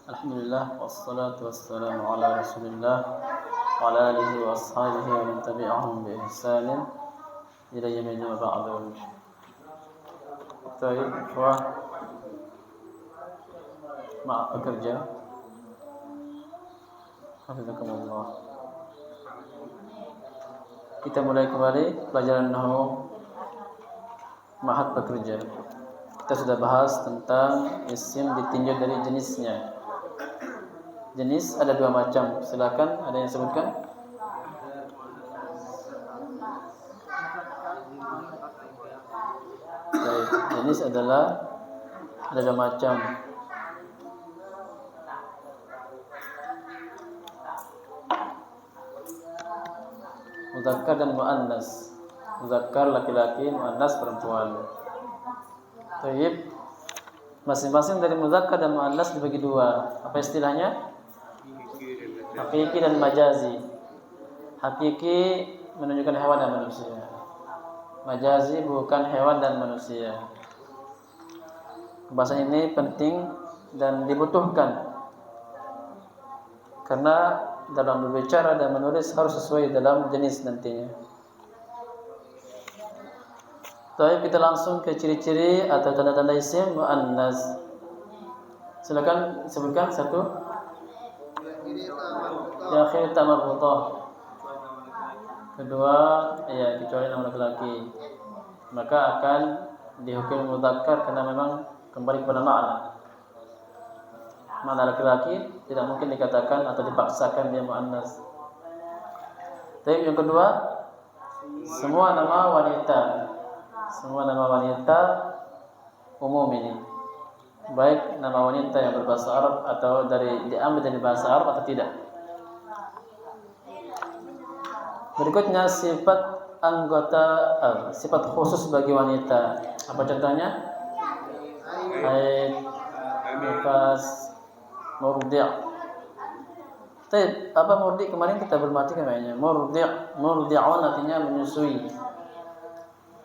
Alhamdulillah wassalatu wassalamu ala Rasulillah wa ala alihi wa ashabihi wa man tabi'ahum bi ihsanin ila yaumil ba'd. Baik, ikhwah, maaf pekerja. Hafizakumullah. Kita mulai kembali pelajaran nahwu Mahat pekerja. Kita sudah bahas tentang isim ditinjau dari jenisnya. Jenis ada dua macam. Silakan, ada yang sebutkan? Baik, jenis adalah ada dua macam. Muzakkar dan muannas. Muzakkar laki-laki, muannas perempuan. Baik. Masing-masing dari muzakkar dan muannas dibagi dua. Apa istilahnya? Hakiki dan majazi. Hakiki menunjukkan hewan dan manusia. Majazi bukan hewan dan manusia. Bahasa ini penting dan dibutuhkan karena dalam berbicara dan menulis harus sesuai dalam jenis nantinya. Baik, kita langsung ke ciri-ciri atau tanda-tanda isim muannas. Silakan sebutkan satu. Yang akhir ta marbutah. Kedua, ya kecuali nama laki-laki, maka akan dihukum mudzakkar karena memang kembali kepada makna. Makna laki-laki tidak mungkin dikatakan atau dipaksakan dia muannas. Tapi yang kedua, semua nama wanita. Semua nama wanita umum ini. Baik nama wanita yang berbahasa Arab atau diambil dari bahasa Arab atau tidak. Berikutnya sifat sifat khusus bagi wanita. Apa contohnya? Haid, nifas, murdi'. Apa murdi' kemarin kita bermati kayaknya. Murdi'un artinya menyusui.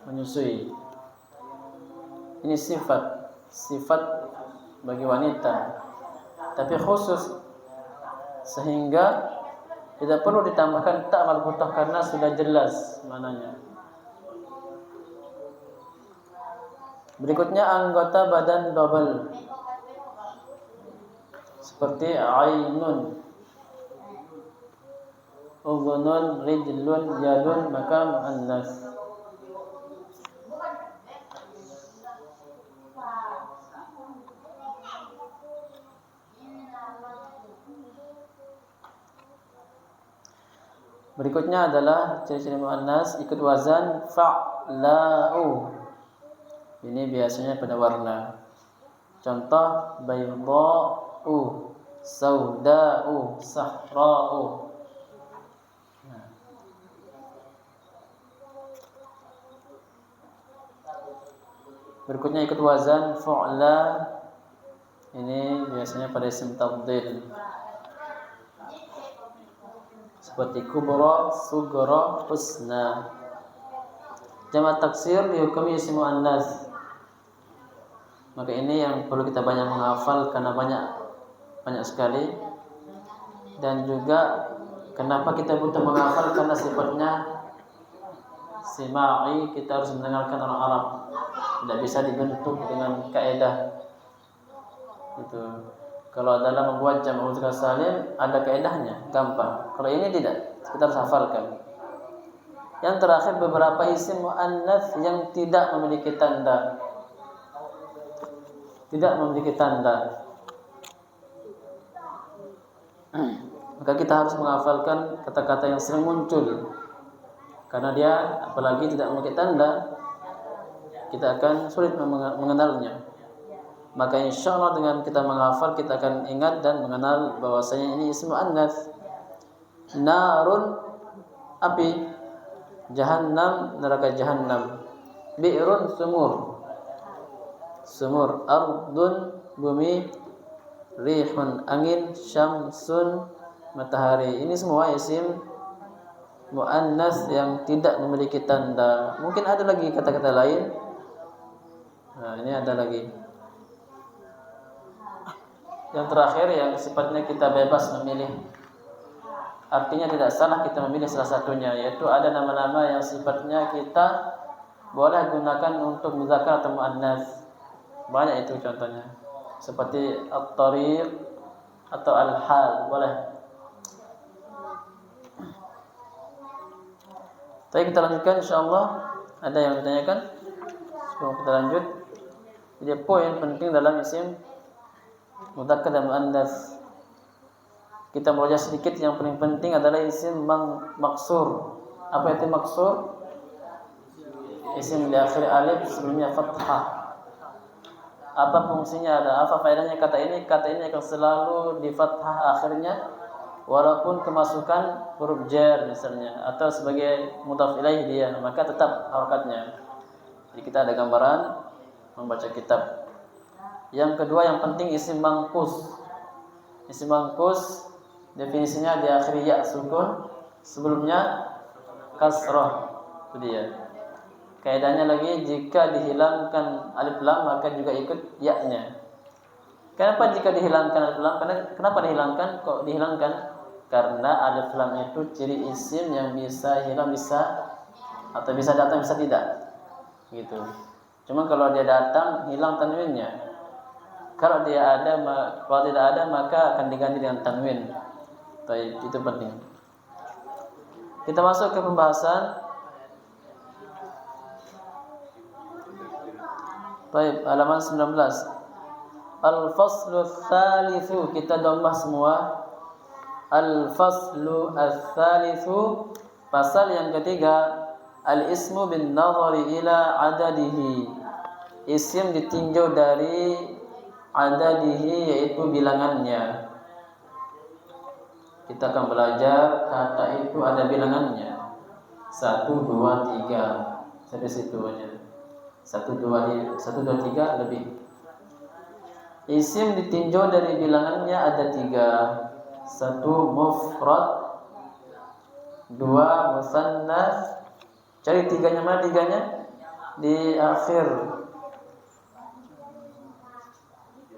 Menyusui. Ini sifat bagi wanita. Tapi khusus sehingga tidak perlu ditambahkan ta marbutah karena sudah jelas mananya. Berikutnya anggota badan double. Seperti ainun, udhunun, rijlun, yadun, maka muannas. Berikutnya adalah ciri-ciri muannas ikut wazan fa'la'u. Ini biasanya pada warna. Contoh baydha'u, sauda'u, sahra'u. Berikutnya ikut wazan fu'la. Ini biasanya pada isim tafdhil. Seperti kubra, sugra, husna. Jamak taksir dihukumi isim muannas. Maka ini yang perlu kita banyak menghafal karena banyak sekali. Dan juga kenapa kita butuh menghafal karena sifatnya sima'i, kita harus mendengarkan orang Arab. Tidak bisa dibentuk dengan kaidah. Itu. Kalau dalam membuat jamak muzakkar salim ada kaidahnya, gampang. Kalau ini tidak, kita harus hafalkan. Yang terakhir beberapa isim muannats yang tidak memiliki tanda. Tidak memiliki tanda. Maka kita harus menghafalkan kata-kata yang sering muncul. Karena dia apalagi tidak memiliki tanda, kita akan sulit mengenalnya. Maka insya Allah dengan kita menghafal kita akan ingat dan mengenal bahwasanya ini isim muannats. Narun, api. Jahannam, neraka jahannam. Bi'run, sumur. Sumur. Ardun, bumi. Rihun, angin. Syamsun, matahari. Ini semua isim muannats yang tidak memiliki tanda. Mungkin ada lagi kata-kata lain. Nah, ini ada lagi. Yang terakhir yang sifatnya kita bebas memilih. Artinya tidak salah kita memilih salah satunya, yaitu ada nama-nama yang sifatnya kita boleh gunakan untuk muzakkar atau muannats. Banyak itu contohnya. Seperti at-tariq atau al-hal, boleh. Tapi kita lanjutkan insyaallah. Ada yang ditanyakan? Sebelum kita lanjut. Jadi poin penting dalam isim mudzakkar dan muannats. Kita belajar sedikit. Yang paling penting adalah isim maksur. Apa itu maksur? Isim di akhir alif sebelumnya fathah. Apa fungsinya, ada apa faedahnya kata ini? Kata ini akan selalu di fathah akhirnya walaupun kemasukan huruf jar misalnya atau sebagai mudhaf ilaih dia, maka tetap harokatnya. Jadi kita ada gambaran membaca kitab. Yang kedua yang penting isim mangkus. Isim mangkus definisinya di akhir ya sukun, sebelumnya kasrah. Itu dia. Kaidahnya lagi, jika dihilangkan alif lam maka juga ikut ya-nya. Kenapa jika dihilangkan alif lam? Kenapa dihilangkan? Kok dihilangkan? Karena alif lam itu ciri isim yang bisa hilang, bisa atau bisa datang, bisa tidak. Gitu. Cuma kalau dia datang hilang tanwinnya. Kalau kalau tidak ada maka akan diganti dengan tanwin. Itu penting. Kita masuk ke pembahasan. Baik, halaman 19. Al-faslu tsalitsu, kita dhammah semua. Al-faslu ats-tsalitsu, pasal yang ketiga. Al-ismu bin nadhari ila adadihi. Isim ditinjau dari adadihi, yaitu bilangannya. Kita akan belajar kata itu ada bilangannya. 1, 2, 3. Sampai situ aja. 1, 2, 3 lebih. Isim ditinjau dari bilangannya ada 3. 1 mufrad, 2 musannas. Cari tiganya, mana tiganya? Di akhir.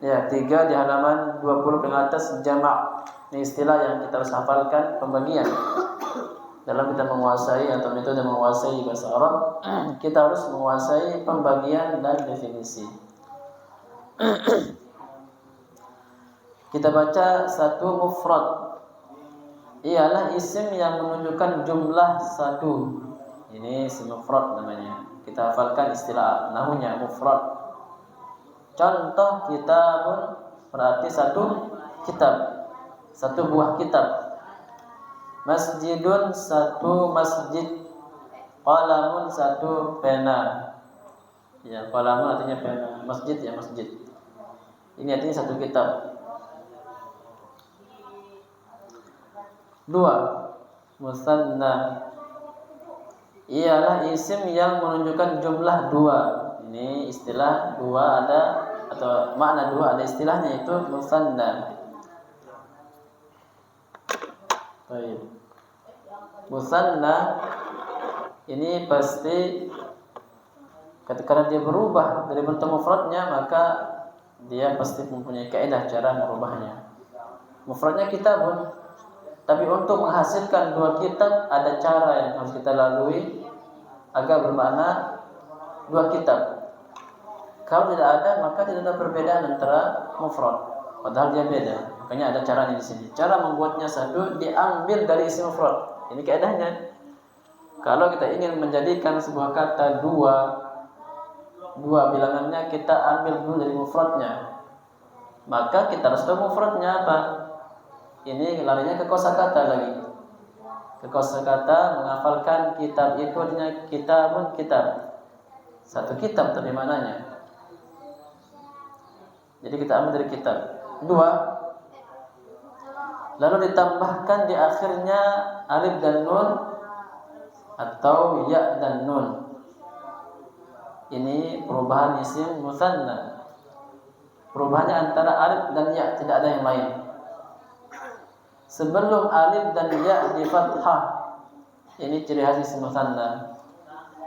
Ya, 3 di halaman 20 ke atas, jamak. Ini istilah yang kita harus hafalkan, pembagian. Dalam kita menguasai atau metode menguasai bahasa Arab, kita harus menguasai pembagian dan definisi. Kita baca 1 mufrad. Ialah isim yang menunjukkan jumlah 1. Ini isim mufrad namanya. Kita hafalkan istilah nahunya mufrad. Contoh kitabun berarti 1 kitab, 1 buah kitab. Masjidun 1 masjid. Qalamun 1 pena. Ya, qalamun artinya pena. Masjid ya masjid. Ini artinya 1 kitab. 2 musanna. Ialah isim yang menunjukkan jumlah 2. Ini istilah 2 ada, atau makna 2 ada istilahnya, itu musanna. Baik. Musanna ini pasti ketika dia berubah dari bentuk mufradnya, maka dia pasti mempunyai kaidah cara merubahnya. Mufradnya kitabun, tapi untuk menghasilkan 2 kitab ada cara yang harus kita lalui agar bermakna 2 kitab. Kalau tidak ada maka tidak ada perbedaan antara mufrad, padahal dia beda. Makanya ada caranya di sini. Cara membuatnya 1 diambil dari isim mufrad. Ini kaidahnya. Kalau kita ingin menjadikan sebuah kata 2 bilangannya, kita ambil dulu dari mufradnya. Maka kita harus tahu mufradnya apa. Ini larinya ke kosakata lagi. Ke kosakata, menghafalkan kitab itu artinya kitabun kitab. 1 kitab tapi mananya. Jadi kita ambil dari kitab. 2 lalu ditambahkan di akhirnya alif dan nun atau ya dan nun. Ini perubahan isim musanna. Perubahannya antara alif dan ya, tidak ada yang lain. Sebelum alif dan ya di fathah, ini ciri khas isim musanna.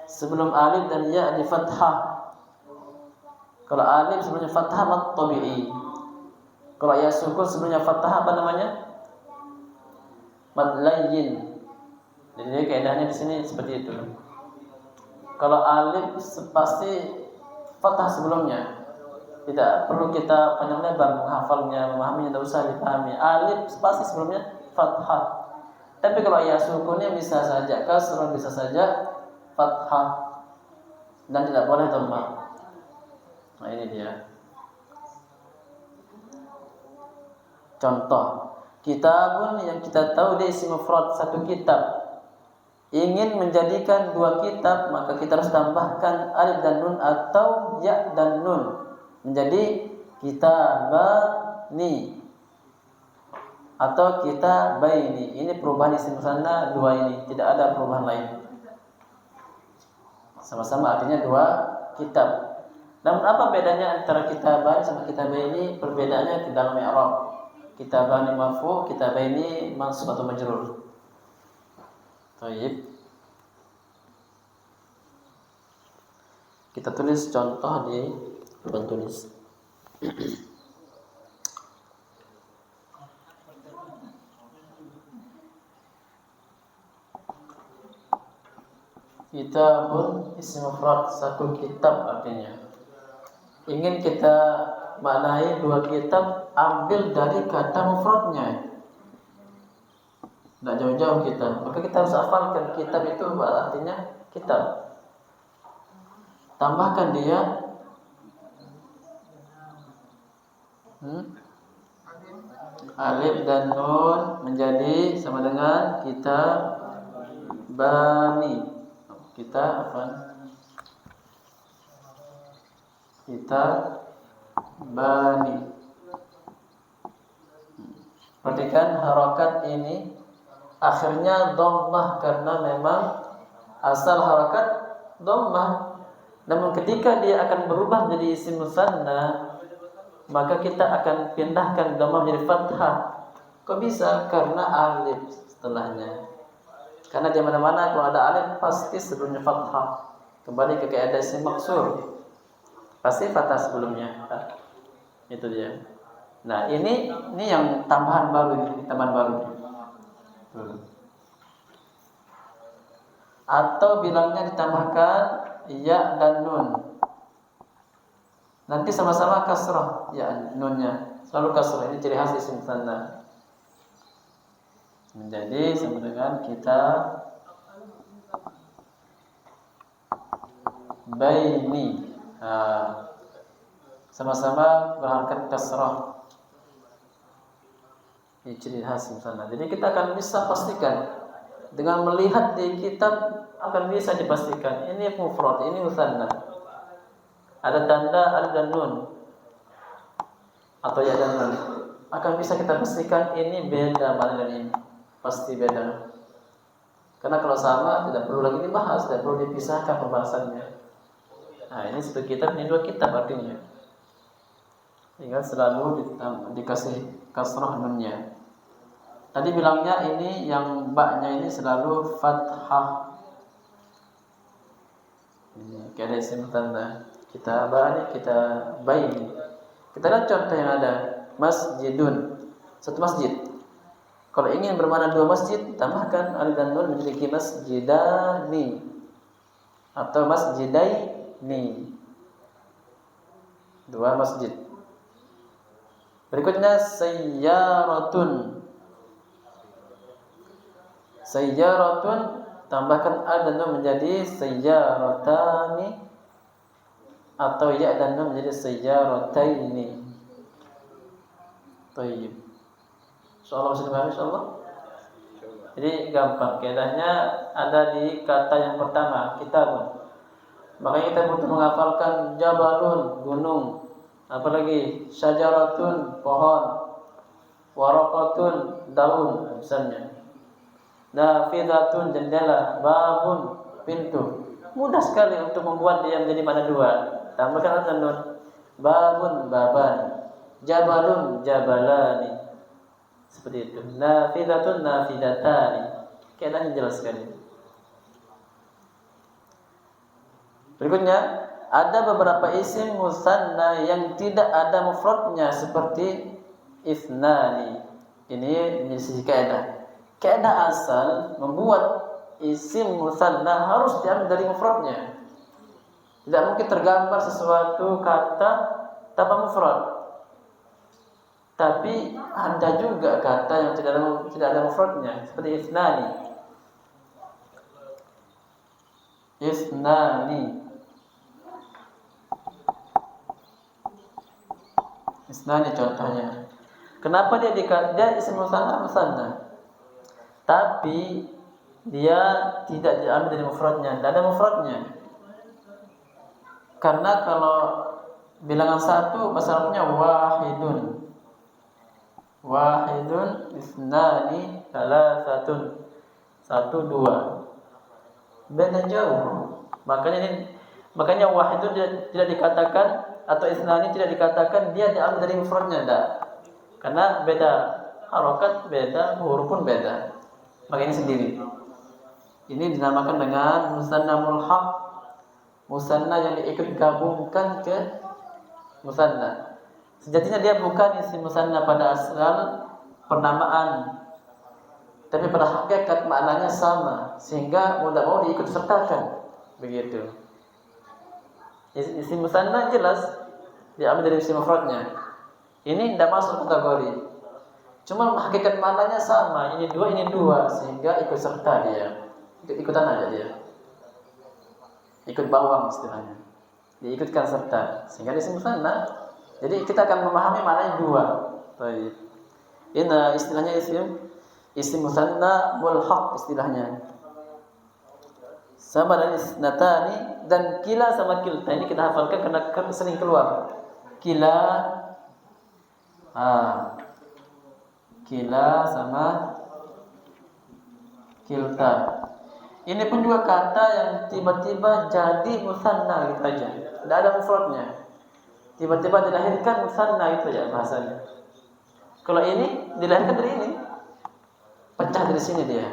Sebelum alif dan ya di fathah. Kalau alif sebelumnya fathah mat tabi'i. Kalau ya sukun sebelumnya fathah apa namanya? Mad layyin. Jadi kaidahnya di sini seperti itu. Kalau alif pasti fathah sebelumnya. Tidak perlu kita panjang lebar menghafalnya, memahaminya, tidak usah dipahami. Alif pasti sebelumnya fathah. Tapi kalau ya sukunnya bisa saja kasrah, bisa saja fathah, dan tidak boleh dhamma. Nah ini dia. Contoh, kitabun yang kita tahu dia isim mufrad satu kitab. Ingin menjadikan dua kitab, maka kita harus tambahkan alif dan nun atau ya dan nun menjadi kitabani atau kitabaini. Ini perubahan isim musanna dua ini, tidak ada perubahan lain. Sama-sama artinya dua kitab. Namun apa bedanya antara kitabani sama kitabaini? Perbedaannya di dalam i'rab. Kitabani marfu, kitabaini mansub atau majrur. Baik. Kita tulis contoh di papan tulis. Kitabun isim mufrad satu kitab artinya. Ingin kita maknai dua kitab, ambil dari kata mufradnya. Tidak jauh-jauh kita. Maka kita harus hafalkan kitab itu artinya kitab. Tambahkan dia alif dan nun menjadi sama dengan kitabani. Kitabani. Perhatikan harokat ini akhirnya dhammah karena memang asal harokat dhammah. Namun ketika dia akan berubah menjadi isim musanna, maka kita akan pindahkan dhammah menjadi fathah. Kok bisa? Karena alif setelahnya. Karena di mana-mana kalau ada alif pasti sebelumnya fathah. Kembali ke kaidah isim maksur, pasti fathah sebelumnya. Itu dia. Nah, ini yang tambahan baru ini, tambahan baru. Atau bilangnya ditambahkan ya dan nun. Nanti sama-sama kasrah ya nunnya. Selalu kasrah, ini ciri khas isim musanna. Menjadi sama dengan kita baini. Sama-sama berharakat kasrah. Ini ciri khas musanna. Jadi kita akan bisa pastikan dengan melihat di kitab, akan bisa dipastikan ini mufrad, ini musanna. Ada tanda alif dan nun atau ya dan nun. Akan bisa kita pastikan ini beda mana dan ini. Pasti beda. Karena kalau sama tidak perlu lagi dibahas, tidak perlu dipisahkan pembahasannya. Nah, ini satu kitab, ini dua kitab artinya. Ingat selalu dikasih kasrah nunnya. Tadi bilangnya ini yang ba-nya ini selalu fathah. Ini kayak ada isim tanda. Kita bani, kita baini. Kita lihat contoh yang ada. Masjidun, satu masjid. Kalau ingin bermakna dua masjid, tambahkan alif dan nun menjadi masjidani atau masjidaini. Dua masjid. Berikutnya sayyaratun. Sayyaratun, tambahkan alif dan nun menjadi sayyaratani atau ya dan nun menjadi sayyarataini. Baik. Insyaallah bisa dipahami insyaallah. Jadi gampang. Kaidahnya ada di kata yang pertama, kitabun. Makanya kita butuh menghafalkan jabalun, gunung. Apalagi syajaratun, pohon. Waraqatun, daun misalnya. Nafidatun, jendela. Babun, pintu. Mudah sekali untuk membuat dia menjadi mana dua. Tambahkan alif nun. Babun, baban. Jabalun, jabalani. Seperti itu. Nafidatun, nafidatani. Kaidahnya jelas sekali. Berikutnya, ada beberapa isim musanna yang tidak ada mufradnya seperti isnani. Ini menjadi sisi kaidah. Kaidah asal membuat isim musanna harus diambil dari mufradnya. Tidak mungkin tergambar sesuatu kata tanpa mufrad. Tapi ada juga kata yang tidak ada mufradnya, seperti isnani. Isnani. Isnani contohnya. Kenapa dia isim musanna? Tapi dia tidak diambil dari mufradnya, tidak ada mufradnya. Karena kalau bilangan satu bahasa Arabnya wahidun. Wahidun, isnani, salasatun. 1, 2. Beda jauh. Makanya wahidun tidak dikatakan atau isnani tidak dikatakan dia diambil dari mufradnya, enggak. Karena beda harokat, beda huruf pun beda. Makanya sendiri. Ini dinamakan dengan musanna mulhaq. Musanna yang diikut gabungkan ke musanna. Sejatinya dia bukan isim musanna pada asal penamaan, tapi pada hakikat maknanya sama, sehingga mudah mau diikut sertakan. Begitu. Isim musanna jelas diambil dari isim mufradnya. Ini tidak masuk kategori. Cuma hakikat maknanya sama, ini dua, sehingga ikut serta dia. Ikutan aja dia. Ikut bawang istilahnya. Diikutkan serta, sehingga isim musanna. Jadi kita akan memahami maknanya dua. Baik. Ini istilahnya isim musanna mulhaq istilahnya. Sama dengan isnatani dan kila sama kilta. Ini kita hafalkan karena sering keluar. Kila sama kilta. Ini pun juga kata yang tiba-tiba jadi musanna gitu aja. Tidak ada mufradnya. Tiba-tiba dilahirkan musanna itu aja bahasanya. Kalau ini dilahirkan dari ini, pecah dari sini dia.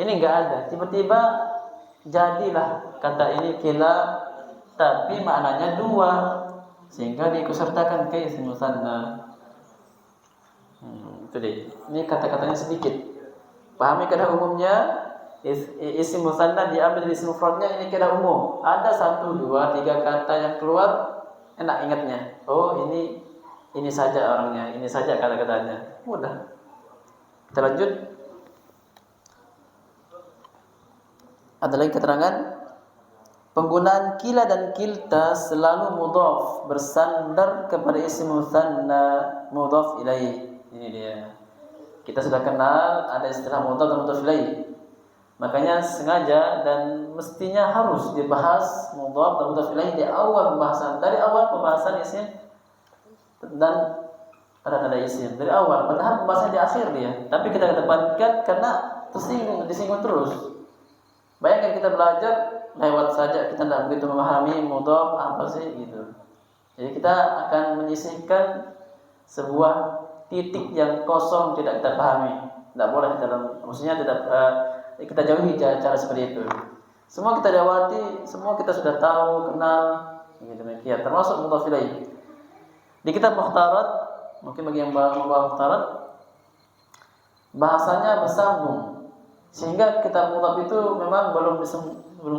Ini enggak ada. Tiba-tiba jadilah kata ini kila, tapi maknanya dua, sehingga diikutsertakan ke isim musanna. Itu deh. Ini kata-katanya sedikit. Pahami kaidah umumnya. Isim musanna diambil dari isim mufradnya, ini kaidah umum. Ada 1, 2, 3 kata yang keluar, enak ingatnya. Oh, ini saja orangnya, ini saja kata-katanya. Mudah. Kita lanjut. Ada lagi keterangan. Penggunaan kila dan kilta selalu mudhaf, bersandar kepada isim musanna mudhaf ilaih. Ini dia. Kita sudah kenal ada istilah mudhaf dan mudhaf ilaih. Makanya sengaja dan mestinya harus dibahas mudhaf dan mudhaf ilaih di awal pembahasan. Dari awal pembahasan isim dan tanda-tanda isim dari awal. Padahal pembahasan di akhir dia. Tapi kita kedepankan karena disinggung terus. Bayangkan kita belajar lewat saja, kita tidak begitu memahami mudhaf apa sih gitu. Jadi kita akan menyisihkan sebuah titik yang kosong tidak kita pahami. Tidak boleh maksudnya tidak kita jauhi cara seperti itu. Semua kita lewati, semua kita sudah tahu, kenal, demikian. Termasuk mudhaf ilaih. Di kitab Mukhtarat, mungkin bagi yang membawa Mukhtarat, bahasanya bersambung. Sehingga kitab mudhaf itu memang belum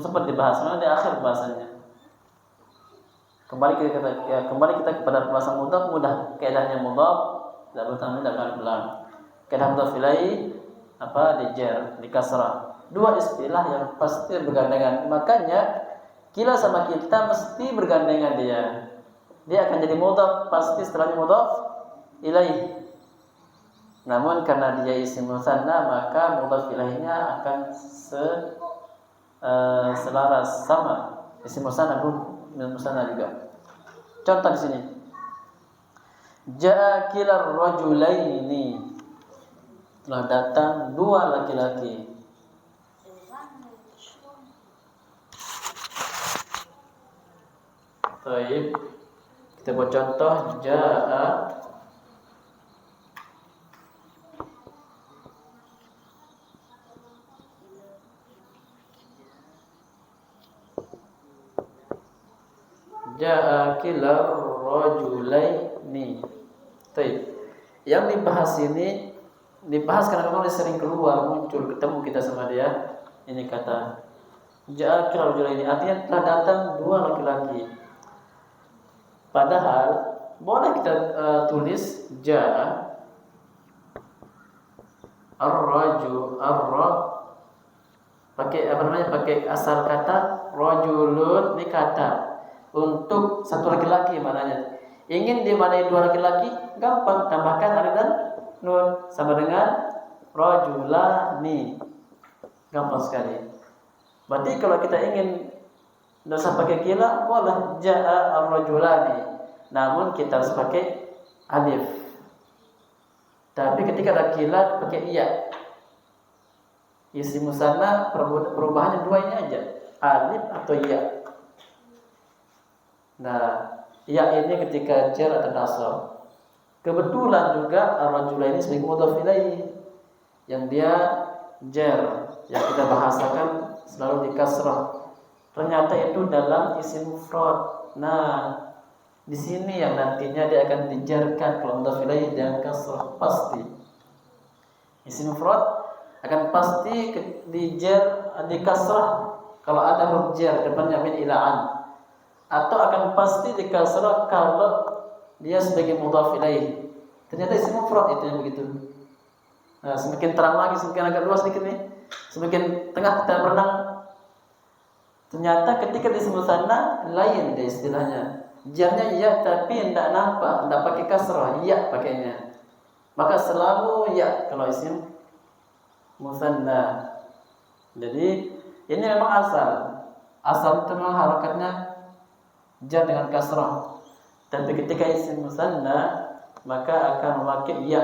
sempat dibahas, karena di akhir bahasanya. Kembali kita kepada pembahasan mudhaf, mudah. Kaidahnya mudhaf tidak bertambah dengan belang. Kaidah mudhaf ilaih dijer, di kasrah. Dua istilah yang pasti bergandengan. Makanya kila sama kilta mesti bergandengan dia. Dia akan jadi mudhaf pasti setelahnya mudhaf ilaih. Namun karena dia isim musanna, maka mudhaf ilaihnya akan selaras sama isim musanna juga. Contoh di sini. Ja'a kilar rajulaini. Telah datang dua laki-laki. Baik. Kita buat contoh. Ja'a kilar rajulaini. Baik. yang dibahas ini dibahas karena memang dia sering keluar, muncul, ketemu kita sama dia. Ini kata ja'a kilal rajulaini, artinya telah datang dua laki-laki. Padahal boleh kita tulis ja'a pakai apa namanya, pakai asal kata rajulun, ini kata untuk satu laki-laki maknanya. Ingin dimaknai dua laki-laki, gampang, tambahkan alif dan nun sama dengan rajulani. Gampang sekali. Berarti kalau kita ingin tidak usah pakai kila, boleh ja'a ar-rajulani. Namun kita harus pakai alif. Tapi ketika ada kila pakai iya. Isim musanna perubahannya dua ini aja, alif atau iya. Nah, iya ini ketika jar atau nasab. Kebetulan juga ar-rajulaini sebagai mudhaf ilaih yang dia jar, yang kita bahasakan selalu di kasrah. Ternyata itu dalam isim mufrad. Nah, di sini yang nantinya dia akan dijarkan kalau mudhaf ilaih dengan kasrah pasti. Isim mufrad akan pasti dijar di kasrah kalau ada huruf jar depannya min ila an, atau akan pasti di kasrah kalau dia sebagai mudhaf ilaih. Ternyata isim mufrad itu yang begitu. Nah, semakin terang lagi, semakin agak luas sedikit nih, semakin tengah kita berenang. Ternyata ketika disebut sana lain deh istilahnya. Jarnya iya tapi tidak nampak, tidak pakai kasrah, iya pakainya. Maka selalu ya kalau isim musanna. Jadi ini memang asal itu memang harakatnya jar dengan kasrah. Tapi ketika isim musanna maka akan memakai ya.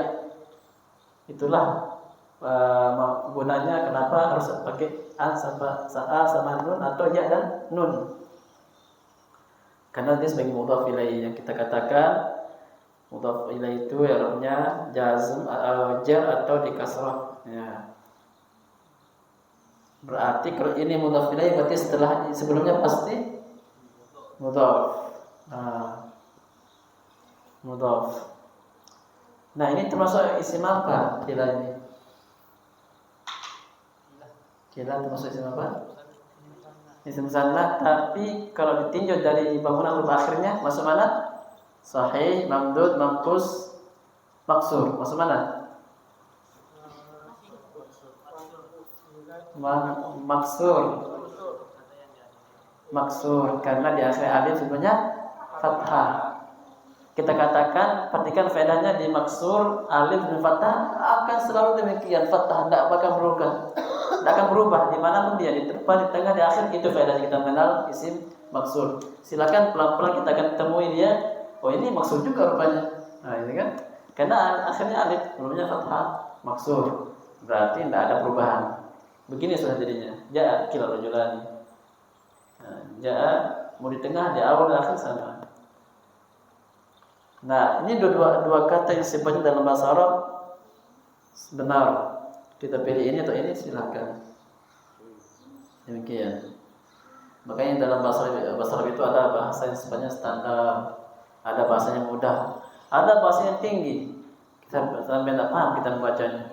Itulah gunanya kenapa harus pakai a sama nun atau ya dan nun. Karena dia sebagai mudhaf ilaih yang kita katakan mudhaf ilaih itu i'rabnya jazm jar atau di kasrah ya. Berarti kalau ini mudhaf ilaih berarti setelah sebelumnya pasti mudhaf. Mudhaf. Nah, ini termasuk isim apa? Kila ini. Kila termasuk isim apa? Isim musanna, tapi kalau ditinjau dari bangunan huruf akhirnya masuk mana? Sahih, mamdud, mamkus, maksur. Masuk mana? Maksur. Maksur karena di akhir alif sebenarnya fathah. Kita katakan, perhatikan faedahnya di maksur alif dan fathah akan selalu demikian, fathah tidak akan berubah. Tidak akan berubah dimanapun dia, di depan, di tengah, di akhir. Itu faedah kita mengenal isim maksur. Silakan pelan-pelan kita akan temui dia. Oh, ini maksur juga rupanya. Nah, ini kan karena akhirnya alif, sebelumnya fathah, maksur. Berarti tidak ada perubahan. Begini sudah jadinya. Ja'a kilal rajulani. Nah, ja'a mau di tengah, di awal, di akhir sama. Nah, ini dua kata yang sifatnya dalam bahasa Arab benar. Kita pilih ini atau ini silakan. Demikian. Makanya dalam bahasa Arab itu ada bahasa yang sifatnya standar, ada bahasa yang mudah, ada bahasa yang tinggi. Kita sampai tidak paham kita membacanya.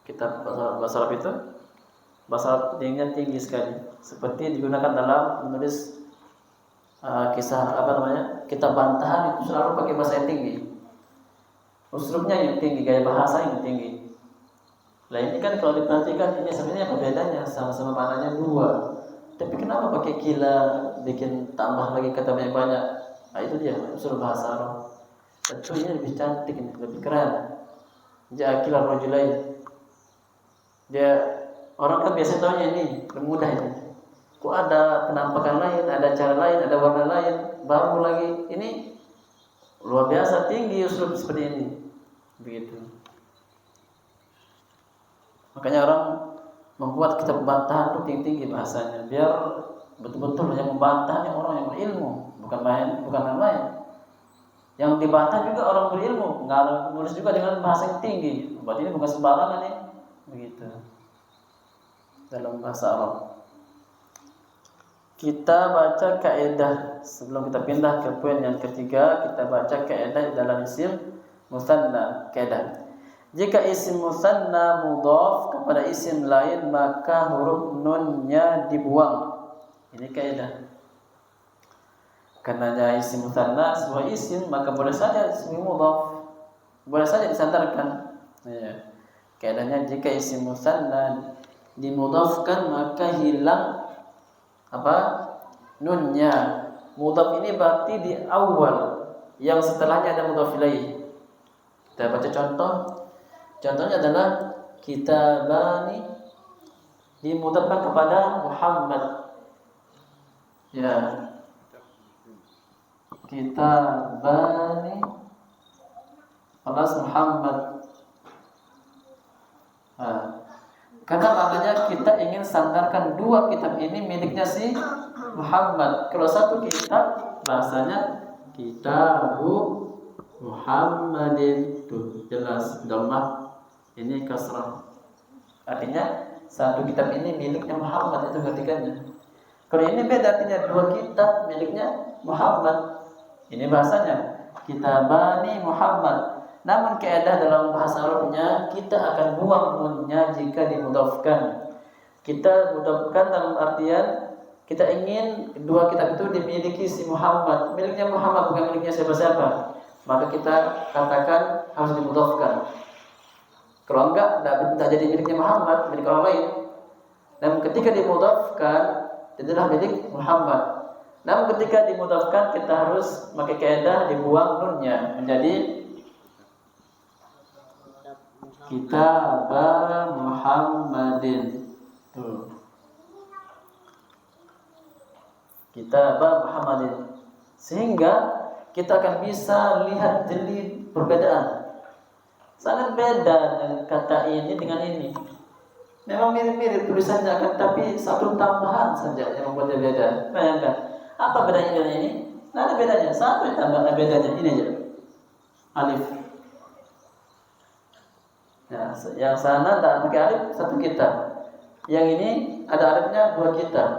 Kita bahasa Arab itu bahasa Arab tingginya tinggi sekali, seperti digunakan dalam menulis kisah apa namanya, kitab bantahan itu selalu pakai bahasa yang tinggi, uslubnya yang tinggi, gaya bahasa yang tinggi. Nah, ini kan kalau diperhatikan ini sebenarnya apa bedanya, sama-sama maknanya dua, tapi kenapa pakai kila, bikin tambah lagi kata banyak-banyak. Nah, itu dia usul bahasa Arab. Tentu ini lebih cantik, lebih keren. Ja'a kilal rajulain. Dia orang kan biasa tahunya ini lebih mudah ini. Kok ada penampakan lain, ada cara lain, ada warna lain, baru lagi. Ini luar biasa tinggi usul seperti ini. Begitu. Makanya orang membuat kitab bantahan itu tinggi-tinggi bahasanya, biar betul-betul yang membantahnya orang yang berilmu, bukan yang lain. Yang dibantah juga orang berilmu, nggak nulis juga dengan bahasa yang tinggi. Berarti ini bukan sembarangan ya. Begitu. Dalam bahasa Arab. Kita baca kaidah sebelum kita pindah ke poin yang ketiga. Kita baca kaidah dalam isim musanna kaidah. Jika isim musanna mudhaf kepada isim lain maka huruf nunnya dibuang. Ini kaidah. Karenanya isim musanna sebuah isim maka boleh saja isim mudhaf, boleh saja disandarkan. Ya. Kaidahnya jika isim musanna dimudhafkan maka hilang apa? Nunnya. Mudhaf ini berarti di awal, yang setelahnya ada mudhaf ilaih. Kita baca contoh. Contohnya adalah kitabani dimudhafkan kepada Muhammad. Ya. Kitabani alas Muhammad. Karena maknanya kita ingin sandarkan dua kitab ini miliknya si Muhammad. Kalau satu kitab bahasanya Kitabu Muhammadin, tuh jelas dhammah, ini kasrah. Artinya satu kitab ini miliknya Muhammad, itu ketikannya. Kalau ini beda, artinya dua kitab miliknya Muhammad. Ini bahasanya Kitabani Muhammad. Namun kaidah dalam bahasa Arabnya kita akan buang nunnya jika dimudhafkan. Kita mudhafkan dalam artian kita ingin dua kitab itu dimiliki si Muhammad, miliknya Muhammad bukan miliknya siapa-siapa. Maka kita katakan harus dimudhafkan. Kalau enggak tidak jadi miliknya Muhammad, milik orang lain. Dan ketika dimudhafkan adalah milik Muhammad. Namun ketika dimudhafkan kita harus pakai kaidah dibuang nunnya menjadi Kitab Muhammadin. Tuh. Kitab Muhammadin. Sehingga kita akan bisa lihat jeli perbedaan. Sangat beda dengan kata ini dengan ini. Memang mirip-mirip tulisannya akan, tapi satu tambahan saja yang membuatnya beda. Bayangkan, apa bedanya dengan ini? Nah, ada bedanya. Satu tambah bedanya ini aja. Alif. Ya, yang sana tak pakai alif satu kitab. Yang ini ada alifnya dua kitab.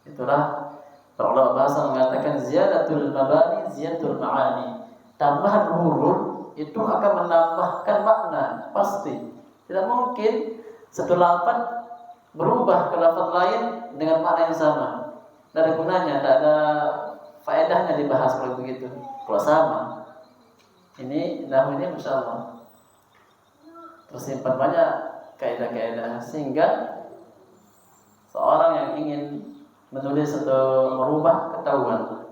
Itulah para ulama bahasa mengatakan ziyadatul mabani ziyadatul ma'ani. Tambahan huruf itu akan menambahkan makna pasti. Tidak mungkin satu lafaz berubah ke lafaz lain dengan makna yang sama. Tidak ada gunanya, tidak ada faedahnya dibahas kalau begitu. Kalau sama. Ini nahwu ini masyaallah tersimpan banyak kaidah-kaidah sehingga seorang yang ingin menulis atau merubah ketahuan.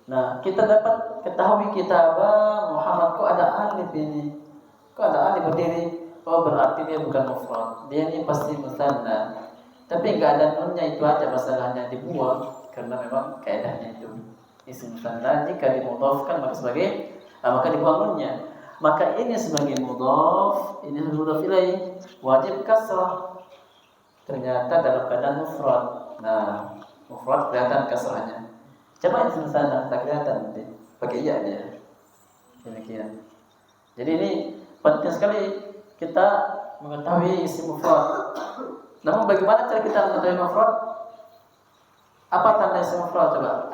Nah, kita dapat ketahui kitab Muhammad kok ada alif ini. Kok ada alif berdiri? Oh, berarti dia bukan mufrad. Dia ini pasti musanna. Tapi enggak ada nunnya, itu aja masalahnya, dibuang karena memang kaidahnya itu. Isim musanna jika dimudhafkan maka dibuang nunnya. Maka ini sebagai mudhaf, ini mudhaf ilaih, wajib kasrah. Ternyata dalam keadaan mufrad. Nah, mufrad kelihatan kasrahnya. Coba isim musanna tak kelihatan nanti. Pakai iya dia. Demikian. Jadi ini penting sekali kita mengetahui isim mufrad. Namun bagaimana cara kita mengetahui mufrad? Apa tanda isim mufrad coba?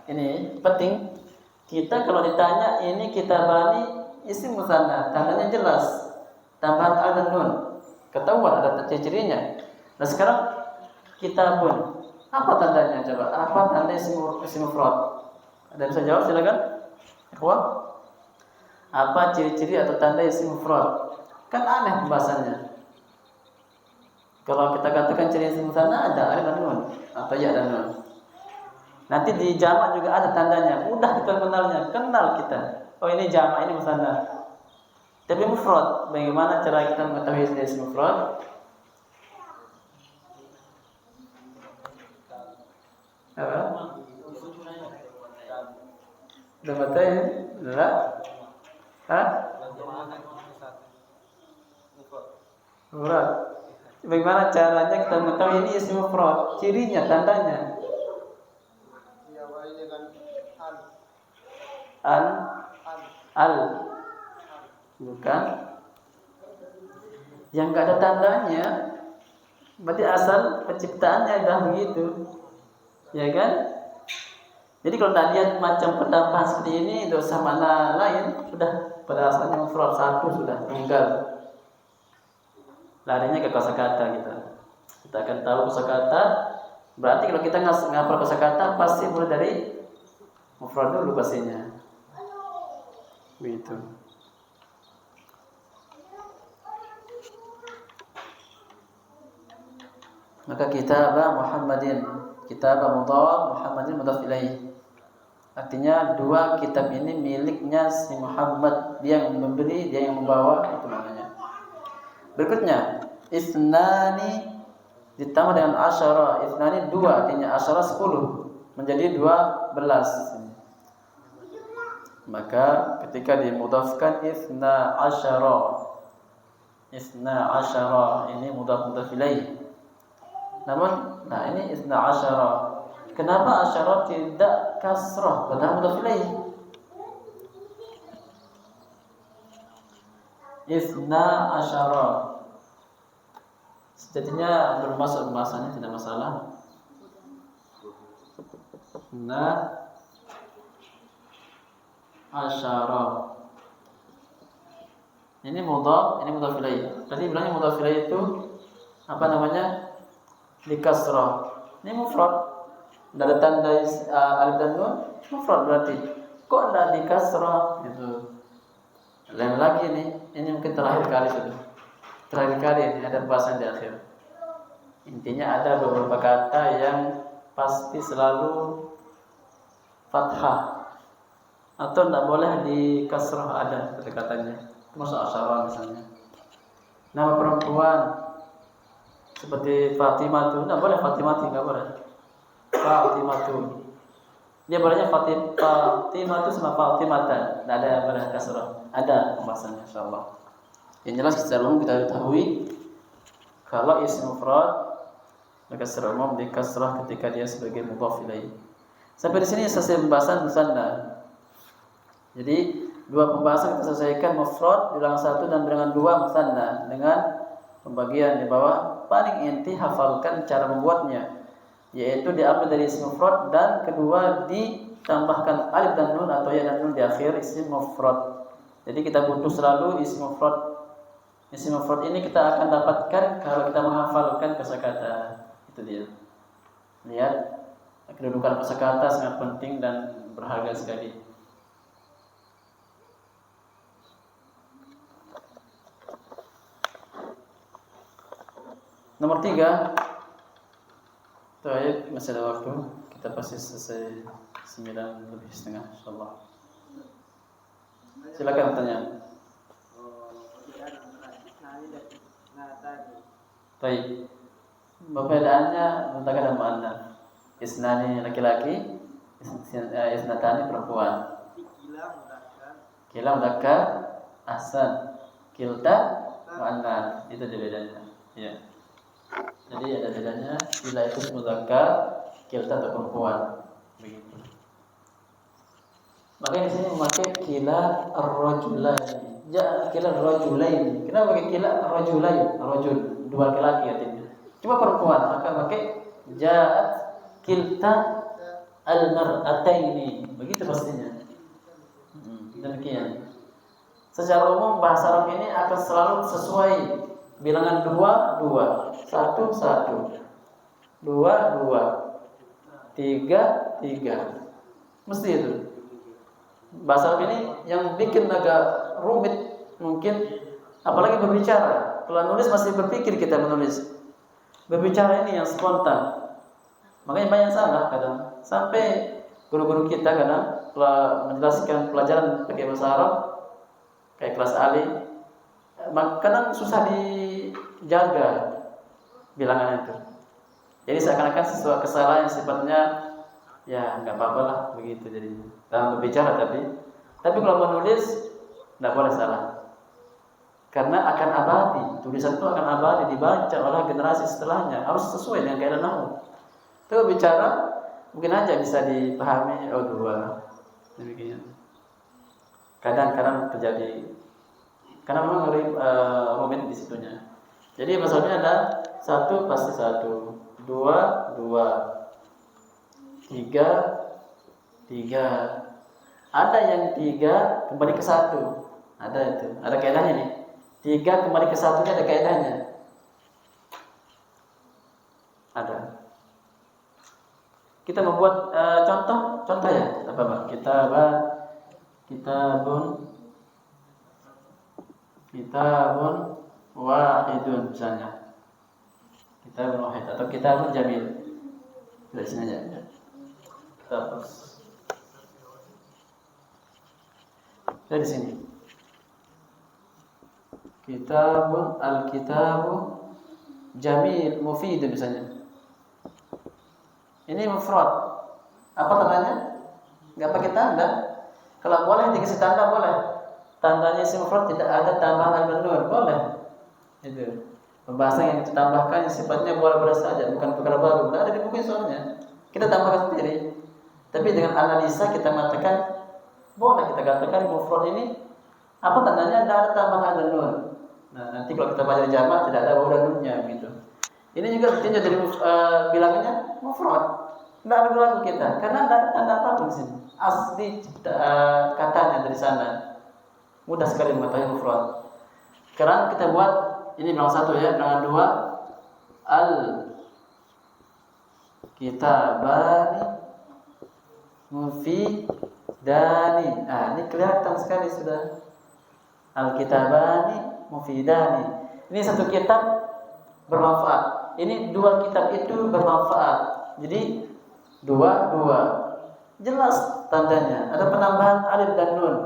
Ini penting. Kita kalau ditanya ini kitabani isim musanna, tandanya jelas. Tambahan al dan nun. Ketahuan ada ciri-cirinya. Nah, sekarang kitabun. Apa tandanya coba? Apa tanda isim mufrad? Ada bisa jawab silakan. Ikhwan. Apa ciri-ciri atau tanda isim mufrad? Kan aneh pembahasannya. Kalau kita katakan ciri isim musanna ada alif dan nun atau ya dan nun. Nanti di jamak juga ada tandanya. Mudah kita kenalnya. Kenal kita. Oh, ini jamak, ini musanna. Tapi mufrad, bagaimana cara kita mengetahui isim mufrad? Apa? Dapat enggak? Mufrad. Bagaimana caranya kita mengetahui ini isim mufrad? Cirinya, tandanya. Al bukan yang enggak ada tandanya, berarti asal penciptaannya dah begitu, ya kan? Jadi kalau tidak lihat macam pendampaan seperti ini, tidak usah makna lain, sudah pada asalnya mufrad satu sudah tunggal. Larinya ke kosakata kita. Kita akan tahu kosakata. Berarti kalau kita ngapal kosakata pasti mulai dari mufrad dulu pastinya. Begitu. Maka kitabah Muhammadin, kitabah mudhaf, Muhammadin mudhaf ilaih. Artinya dua kitab ini miliknya si Muhammad, dia yang memberi, dia yang membawa, itu namanya. Berikutnya, isnani ditambah dengan asyara. Isnani dua, artinya asyara 10 menjadi 12. Maka ketika dimudhafkan isna asyara, ini mudhaf ilaih. Namun, nah ini isna asyara. Kenapa asyara tidak kasrah padahal mudhaf ilaih? Isna asyara. Sejatinya belum masuk pembahasannya, tidak masalah. Isna asyara. Ini mudhaf ilaih. Tadi bilangnya mudhaf ilaih itu apa namanya? Di kasrah. Ini mufrad. Tidak ada tanda alif dan nun, mufrad berarti. Kok tidak di kasrah? Gitu. Lain lagi nih. Ini mungkin terakhir kali sudah. Terakhir kali ini ada pembahasan di akhir. Intinya ada beberapa kata yang pasti selalu fathah atau tidak boleh di kasrah, ada kata-katanya. Termasuk asyara misalnya. Nama perempuan seperti Fatimah itu tidak boleh, Fatimah tidak boleh. Fatimah itu dia bolehnya Fatimah itu sama Fatimatan, tidak ada pada kasrah. Ada pembahasannya insyaallah. Yang jelas secara umum kita ketahui kalau isim mufrad maka secara umum di kasrah ketika dia sebagai mudhaf ilaih. Sampai di sini selesai pembahasan musanna. Jadi dua pembahasan kita selesaikan, mufrad bilangan 1 dan bilangan 2 musanna, dengan pembagian di bawah. Paling inti hafalkan cara membuatnya, yaitu diambil dari isim mufrad dan kedua ditambahkan alif dan nun atau ya dan nun di akhir isim mufrad. Jadi kita butuh selalu isim mufrad. Isim mufrad ini kita akan dapatkan kalau kita menghafalkan kosakata. Itu dia. Lihat, kedudukan kosakata sangat penting dan berharga sekali. Nomor 3. Baik, masih ada waktu. Kita pasti selesai 9:30 insyaallah. Silakan tanya. Baik. Perbedaannya mutakar dan muannats. Isnani laki-laki, isnatani perempuan. Kila mutakar, ahsan. Kilta muannats. Itu bedanya. Ya. Jadi ada bedanya, kila itu muzakkar, kilta itu perempuan. Begitu. Makanya di sini memakai kila ar-rajulain. Ja kila ar-rajulain. Kenapa pakai kila ar-rajulain? Rajul, dua laki-laki artinya. Cuma perempuan, maka pakai ja'at kilta al-mar'ataini. Begitu pastinya. Demikian. Secara umum bahasa Arab ini akan selalu sesuai bilangan 2, 2, 1, 1, 2, 2, 3, 3. Mesti itu. Bahasa Arab ini yang bikin agak rumit mungkin, apalagi berbicara. Kalau nulis masih berpikir kita menulis. Berbicara ini yang spontan. Makanya banyak salah kadang. Sampai guru-guru kita kadang menjelaskan pelajaran pakai bahasa Arab kayak kelas Ali, kadang susah dijaga bilangan itu. Jadi seakan-akan sesuatu kesalahan yang sifatnya ya nggak apa-apa lah begitu. Jadi dalam berbicara tapi kalau menulis nggak boleh salah, karena akan abadi. Tulisan itu akan abadi, dibaca oleh generasi setelahnya. Harus sesuai dengan kaidah nahwu. Itu bicara mungkin aja bisa dipahami dua demikian. Kadang-kadang terjadi karena memang rumit di situnya. Jadi maksudnya ada 1 pasti 1, 2, 2, 3, Tiga. Ada yang tiga kembali ke satu. Ada itu. Ada kaidahnya nih. Tiga kembali ke satunya ada kaidahnya. Ada. Kita membuat contoh ya. Apa Pak? Kitabun wahidun misalnya. Kitabun wahid atau kitabun jamil. Dari sini aja. Terus dari sini. Al-kitabu jamil mufid misalnya. Ini mufrad. Apa tandanya? Enggak pakai tanda. Kalau boleh dikasih tanda boleh. Tandanya si mufrad tidak ada tambahan alif dan nun, boleh. Itu. Pembahasan yang ditambahkan sifatnya boleh-boleh saja, bukan perkara baru. Tidak ada di buku soalnya. Kita tambahkan sendiri. Tapi dengan analisa kita mengatakan boleh kita katakan mufrad ini apa tandanya? Tidak ada tambahan alif dan nun. Nah, nanti kalau kita baca di jamak tidak ada waw dan nunnya gitu. Ini juga artinya dari bilangannya mufrad. Tidak ada ragu kita karena tidak ada tanda apa-apa di sini. Asli katanya dari sana. Mudah sekali mengetahui mufrad. Sekarang kita buat ini bilangan satu ya, bilangan dua. Al-kitabani mufidani. Nah, ini kelihatan sekali sudah. Al-kitabani mufidani. Ini satu kitab bermanfaat. Ini dua kitab itu bermanfaat. Jadi dua. Jelas tandanya. Ada penambahan alif dan nun.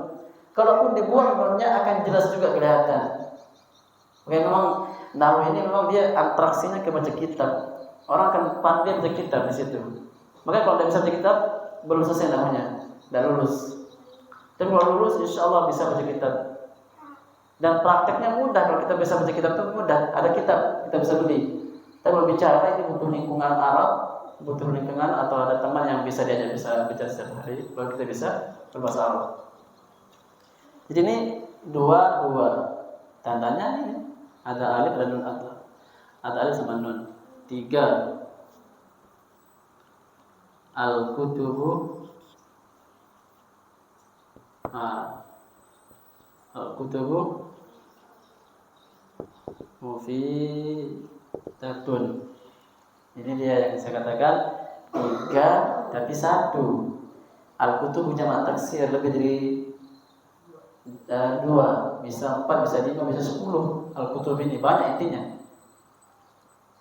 Kalaupun dibuang nunnya akan jelas juga kelihatan. Memang nahwu ini memang dia atraksinya ke baca kitab. Orang akan pandai baca kitab di situ. Maka kalau dia bisa baca kitab belum selesai namanya, dan lulus. Tapi kalau lulus insya Allah bisa baca kitab. Dan prakteknya mudah kalau kita bisa baca kitab itu mudah. Ada kitab kita bisa beli. Tapi kalau bicara ini butuh lingkungan Arab, butuh lingkungan atau ada teman yang bisa diajak bisa bicara setiap hari. Kalau kita bisa berbahasa Arab. Jadi ini dua. Tandanya ini ada alif dan nun, ada alif sama nun. 3. Al-kutubu mufidatun. Ini dia yang saya katakan 3 tapi 1. Al-kutubu jamak taksir lebih dari 2, bisa 4, bisa 5, bisa 10. Al-kutub ini banyak intinya.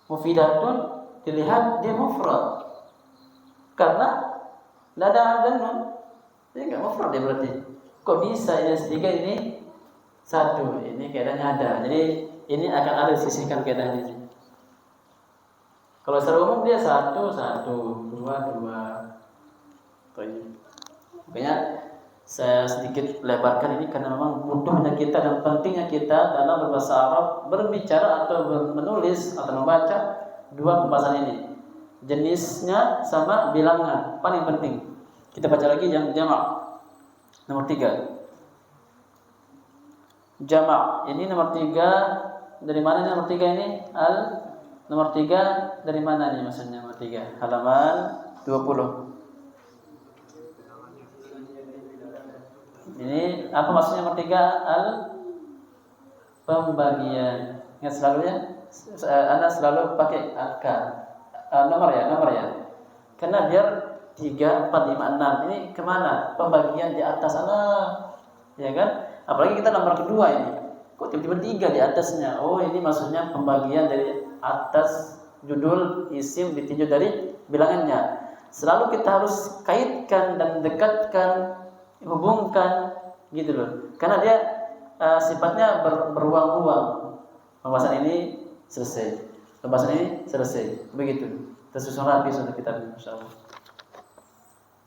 Mufidatun dilihat dia mufrad. Karena tidak ada nun. Dia enggak mufrad dia berarti. Kok bisa ini 3 ini 1? Ini keadaannya ada. Jadi ini akan ada sisihkan keadaannya. Kalau secara umum dia 1, 2. Makanya saya sedikit lebarkan ini karena memang butuhnya kita dan pentingnya kita dalam berbahasa Arab berbicara atau menulis atau membaca dua pembahasan ini. Jenisnya sama bilangan paling penting. Kita baca lagi yang jamak. Nomor 3. Jamak. Ini nomor 3 dari mana nih nomor 3 ini? Nomor 3 dari mana nih maksudnya nomor 3? Halaman 20. Ini apa maksudnya nomor 3? Pembagian. Ingat selalu ya. Anda selalu pakai angka nomor ya. Karena biar 3, 4, 5, 6 ini kemana? Pembagian di atas sana, ya kan? Apalagi kita nomor kedua ini. Kok tiba-tiba 3 di atasnya? Oh, ini maksudnya pembagian dari atas judul isim ditinjau dari bilangannya. Selalu kita harus kaitkan dan dekatkan, hubungkan gitu loh. Karena dia sifatnya beruang-uang. Pembahasan ini selesai. Pembahasan ini selesai. Begitu. Tersusun rapi sudah kita insyaallah.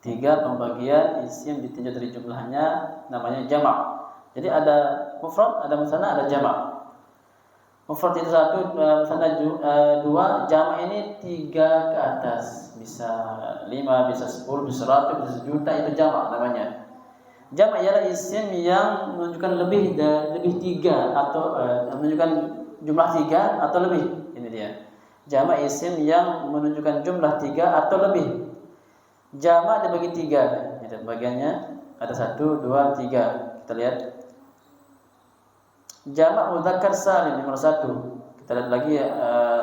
3 pembagian isim ditinjau dari jumlahnya namanya jamak. Jadi ada mufrad, ada musanna, ada jamak. Mufrad itu 1, musanna 2, jamak ini 3 ke atas. Bisa 5, bisa 10, bisa 100, bisa 1 juta, itu jamak namanya. Jamak ialah isim yang menunjukkan lebih 3 atau menunjukkan jumlah 3 atau lebih. Ini dia. Jamak isim yang menunjukkan jumlah 3 atau lebih. Jamak dibagi 3. Itu bagiannya ada 1, 2, 3. Kita lihat. Jamak mudzakkar salim nomor 1. Kita lihat lagi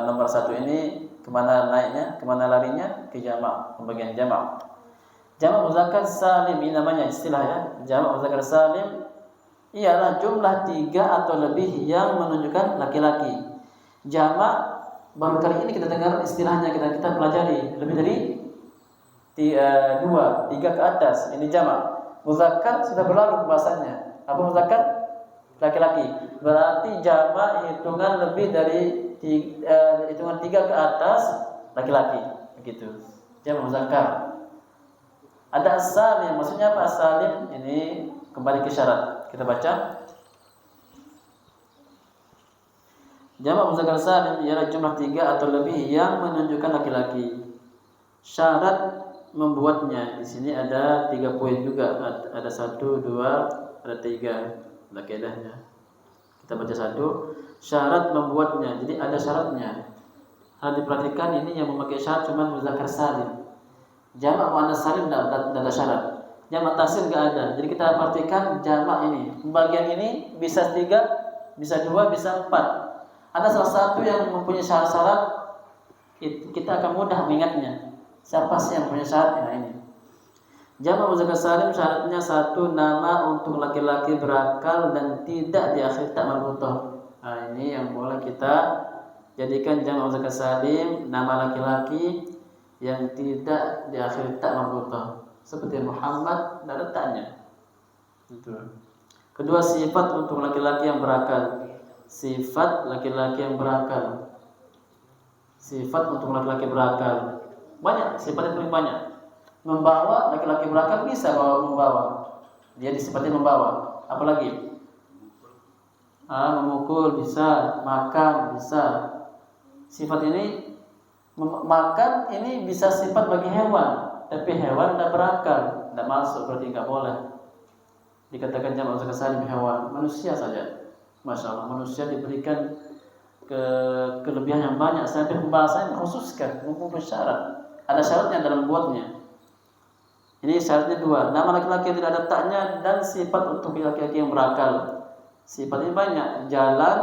nomor 1 ini kemana naiknya, kemana larinya? Ke jamak, pembagian jamak. Jamak mudzakkar salim ini namanya istilah ya. Jamak mudzakkar salim ialah jumlah 3 atau lebih yang menunjukkan laki-laki. Jamak baru kali ini kita dengar istilahnya, kita pelajari lebih dari 2, 3 ke atas. Ini jamak. Muzakkar sudah berlalu pembahasannya. Apa muzakkar? Laki-laki. Berarti jamak hitungan lebih dari hitungan 3 ke atas laki-laki. Begitu. Jamak muzakkar. Ada as-salim. Maksudnya apa as-salim? Ini kembali ke syarat. Kita baca. Jamak muzakkar salim ialah jumlah 3 atau lebih yang menunjukkan laki-laki. Syarat membuatnya di sini ada 3 poin juga. Ada 1, 2, ada 3. Ada kaidahnya. Kita baca 1. Syarat membuatnya. Jadi ada syaratnya. Harus diperhatikan ini yang memakai syarat cuma muzakkar salim. Jamak muannas salim tidak ada syarat. Jamak taksir enggak ada. Jadi kita perhatikan jamak ini. Pembagian ini bisa 3, bisa 2, bisa 4. Ada salah satu yang mempunyai syarat-syarat, kita akan mudah mengingatnya. Siapa sih yang punya syarat? Nah ini. Jamak muzakkar salim syaratnya 1, nama untuk laki-laki berakal dan tidak diakhiri tak marbutah. Nah ini yang boleh kita jadikan jamak muzakkar salim, nama laki-laki yang tidak diakhiri tak marbutah. Seperti Muhammad, tidak ada taknya. Itu. Kedua, sifat untuk laki-laki yang berakal. Sifat laki-laki yang berakal. Sifat untuk laki-laki berakal. Banyak, sifatnya paling banyak. Membawa, laki-laki berakal bisa membawa. Dia disifati membawa. Apalagi? Memukul bisa, makan bisa. Sifat ini makan ini bisa sifat bagi hewan, tapi hewan tidak berakal, tidak masuk, berarti tidak boleh dikatakan jamak muzakkar salim hewan. Manusia saja. Masya Allah, manusia diberikan kelebihan yang banyak sampai pembahasan mengkhususkan, mempunyai syarat. Ada syaratnya dalam buatnya. Ini syaratnya 2. Nama laki-laki tidak ada taknya dan sifat untuk laki-laki yang berakal. Sifatnya banyak. Jalan,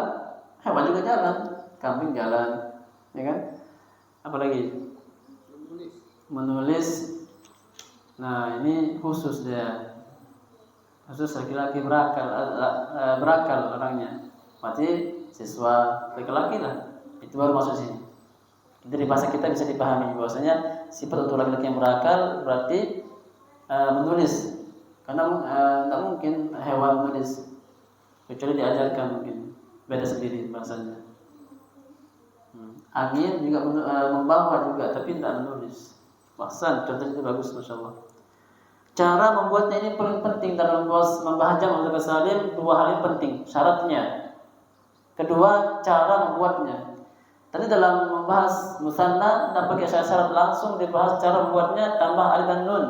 hewan juga jalan. Kambing jalan, ya kan? Apalagi? Menulis. Nah ini khusus dia. Khusus laki-laki berakal orangnya. Berarti siswa laki-laki lah. Itu baru masuk sini. Dari bahasa kita bisa dipahami bahwasanya sifat untuk laki-laki yang berakal berarti menulis. Karena tidak mungkin hewan menulis kecuali diajarkan, mungkin beda sendiri bahasanya. Angin juga membawa juga, tapi tidak menulis. Bahasa contohnya itu bagus, masya Allah. Cara membuatnya ini paling penting dalam membahas jamak muzakkar salim. 2 hal ini penting, syaratnya. Kedua, cara membuatnya. Tadi dalam membahas musanna tidak pakai syarat langsung dibahas cara membuatnya, tambah alif dan nun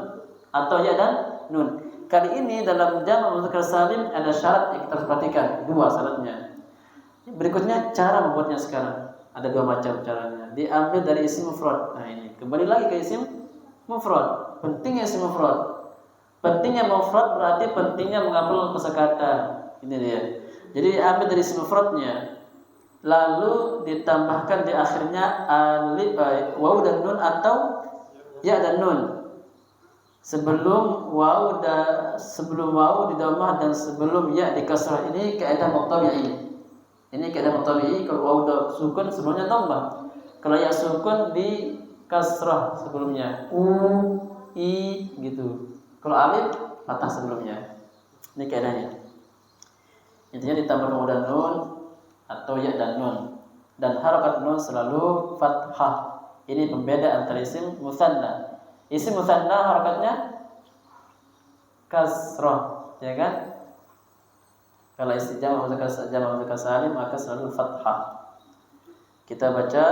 atau ya dan nun. Kali ini dalam jamak muzakkar salim ada syarat yang kita harus perhatikan, 2 syaratnya. Berikutnya cara membuatnya sekarang. Ada 2 macam caranya. Diambil dari isim mufrad. Nah ini, kembali lagi ke isim mufrad. Pentingnya isim mufrad. Pentingnya mufrad berarti pentingnya mengambil kosakata. Ini dia. Jadi ambil dari isim mufradnya, lalu ditambahkan di akhirnya alif, waw dan nun atau ya dan nun. Sebelum waw di dhammah dan sebelum ya di kasrah. Ini kaidah muqtabi'i. Ini kaidah muqtabi'i. Kalau waw sukun sebelumnya dhammah. Kalau ya sukun di kasrah sebelumnya. I gitu. Kalau alif fathah sebelumnya. Ini kaidahnya. Intinya ditambah waw dan nun atau ya dan nun. Dan harakat nun selalu fathah. Ini pembeda antara isim musanna. Isim musanna harakatnya kasrah, ya kan? Kalau isim jamak muzakkar salim maka selalu fathah. Kita baca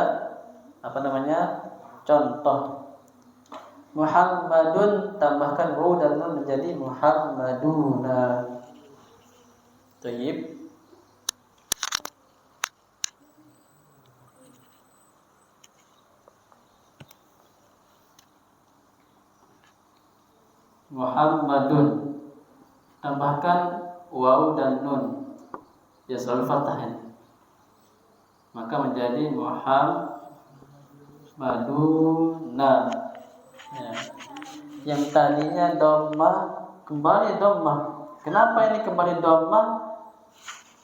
contoh. Muhammadun, tambahkan waw dan nun menjadi Muhammaduna. Tayyib. Muhammadun. Tambahkan waw dan nun. Dia selalu fathah ini. Maka menjadi Muhammaduna. Ya. Yang tadinya dhammah kembali dhammah. Kenapa ini kembali dhammah?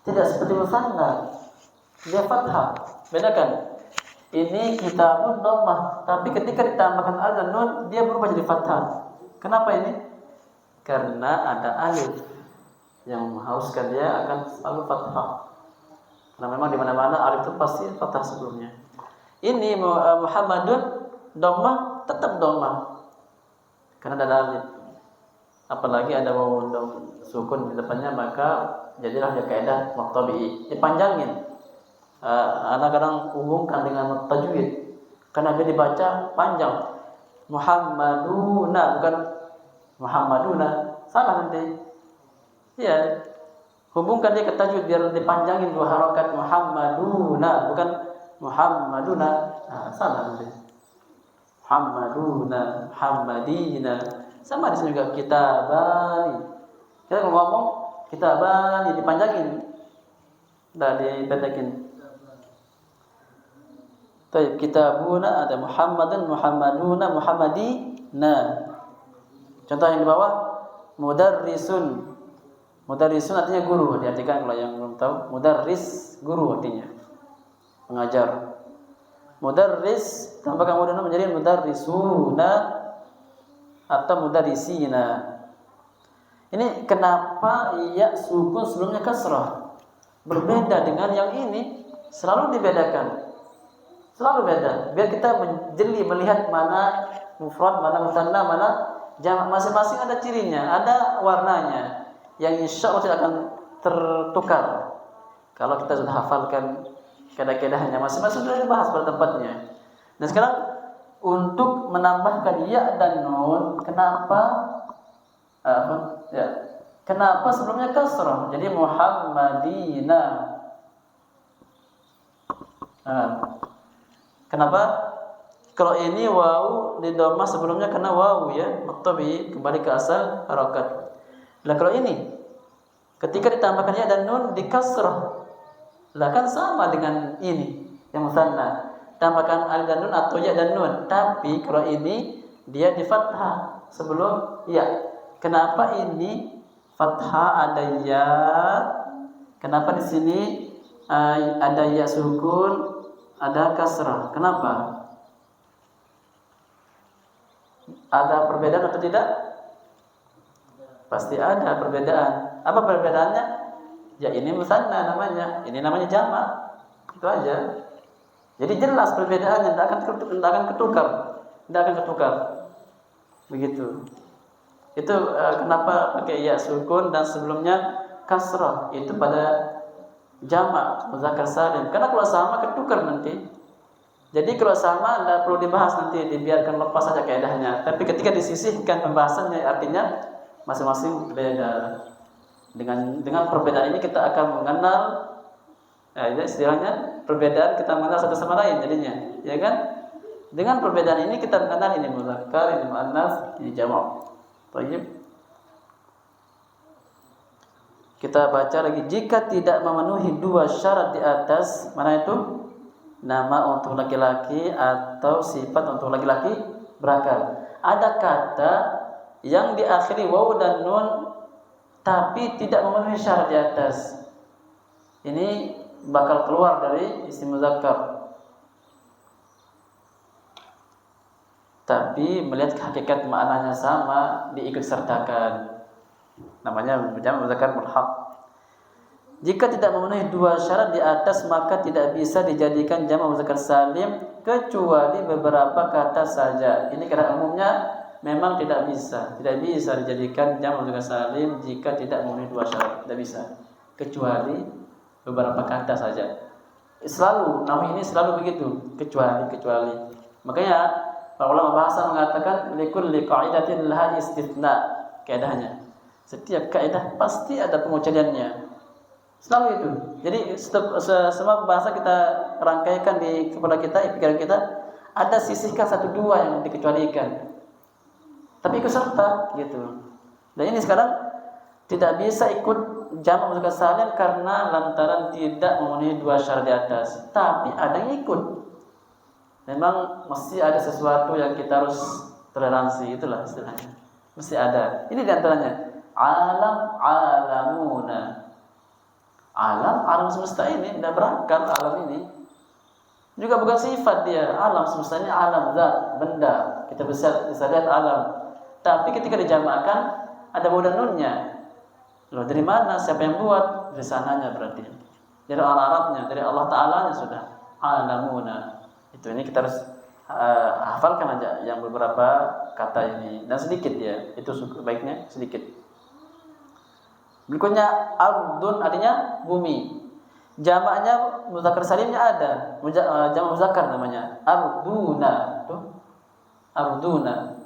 Tidak seperti musanna. Dia fathah. Bedakan. Ini kitabun dhammah, tapi ketika ditambahkan alif dan nun dia berubah jadi fathah. Kenapa ini? Karena ada alif yang mengharuskan dia akan selalu fathah. Karena memang di mana-mana alif itu pasti fathah sebelumnya. Ini Muhammadun dhammah tetap dhammah. Karena ada alif. Apalagi ada waw sukun di depannya, maka jadilah dia kaidah muqtabi'i. Dipanjangin. Anak kadang hubungkan dengan tajwid karena dia dibaca panjang. Muhammaduna bukan Muhammaduna, salah nanti. Ya, hubungkan dia ke tajwid biar dipanjangin dua harokat. Muhammaduna bukan Muhammaduna, salah nanti. Muhammaduna, Muhammadina, sama di sini juga kitabani. Kita kalau ngomong kitabani dipanjangin, dah dipendekin. Baik, kitabuna ada Muhammadun, Muhammaduna, Muhammadina. Contoh yang di bawah mudarrisun. Mudarrisun artinya guru, diartikan kalau yang belum tahu. Mudarris guru artinya pengajar. Mudarris tambahkan mudun menjadi mudarrisuna atau mudarrisina. Ini kenapa ya sukun sebelumnya kasrah? Berbeda dengan yang ini, selalu dibedakan. Selalu beda. Biar kita jeli melihat mana mufrad, mana musanna, mana jamak. Masing-masing ada cirinya, ada warnanya yang insya Allah tidak akan tertukar. Kalau kita sudah hafalkan kaidah-kaidahnya, masing-masing sudah dibahas pada tempatnya. Nah sekarang untuk menambahkan ya dan nun, kenapa? Kenapa sebelumnya kasrah? Jadi Muhammadina. Kenapa? Kalau ini waw di dhammah sebelumnya karena waw ya, muqtabi kembali ke asal harakat. Lah kalau ini ketika ditambahkan ya dan nun di kasrah, lah kan sama dengan ini yang musanna. Tambahkan alif dan nun atau ya dan nun. Tapi kalau ini dia di fathah sebelum ya. Kenapa ini fathah ada ya? Kenapa di sini ada ya sukun? Ada kasrah. Kenapa? Ada perbedaan atau tidak? Pasti ada perbedaan. Apa perbedaannya? Ya ini musanna namanya, ini namanya jamak. Itu aja. Jadi jelas perbedaannya, tidak akan ketukar. Begitu. Itu kenapa pakai ya sukun dan sebelumnya kasrah. Itu pada jamak muzakkar salim. Karena kalau sama ketukar nanti. Jadi kalau sama tidak perlu dibahas nanti, dibiarkan lepas saja kaidahnya. Tapi ketika disisihkan pembahasannya artinya masing-masing beda. Dengan perbedaan ini kita akan mengenal istilahnya perbedaan kita mengenal satu sama lain jadinya, ya kan? Dengan perbedaan ini kita mengenal ini muzakkar, ini muannats, ini jamak. Baik. Kita baca lagi, jika tidak memenuhi dua syarat di atas, mana itu? Nama untuk laki-laki atau sifat untuk laki-laki berakal. Ada kata yang diakhiri waw dan nun tapi tidak memenuhi syarat di atas. Ini bakal keluar dari isim muzakkar. Tapi melihat hakikat maknanya sama, diikut sertakan. Namanya jamak muzakkar mulhaq. Jika tidak memenuhi dua syarat di atas, maka tidak bisa dijadikan jamak muzakkar salim kecuali beberapa kata saja. Ini kata umumnya memang tidak bisa dijadikan jamak muzakkar salim jika tidak memenuhi dua syarat, tidak bisa. Kecuali beberapa kata saja. Selalu, namun ini selalu begitu, kecuali. Makanya para ulama bahasa mengatakan likulli qa'idatin laha istitsna, kaidahnya. Setiap kaidah pasti ada pengecualiannya. Selalu itu. Jadi semua bahasa kita rangkaikan di kepala kita, pikiran kita, ada sisihkan satu dua yang dikecualikan. tapi ikut serta gitu. Dan ini sekarang tidak bisa ikut jamak muzakkar salim karena lantaran tidak memenuhi 2 syarat di atas. Tapi ada yang ikut. Memang mesti ada sesuatu yang kita harus toleransi, itulah istilahnya. Mesti ada. Ini di antaranya alamuna. Alam semesta ini tidak berakal, alam ini juga bukan sifat dia. Alam semesta ini alam zat, benda. Kita bisa lihat alam. Tapi ketika dijamakkan ada waw dan nunnya. Loh, dari mana? Siapa yang buat? Dari sananya berarti. Dari orang Arabnya, dari Allah Ta'ala-nya sudah. Alamuna. Itu ini kita harus hafalkan aja yang beberapa kata ini. Dan sedikit ya, itu baiknya sedikit. Berikutnya ardun artinya bumi. Jamaknya muzakkar salimnya ada. Jamak muzakkar namanya arduna. Tuh. Arduna.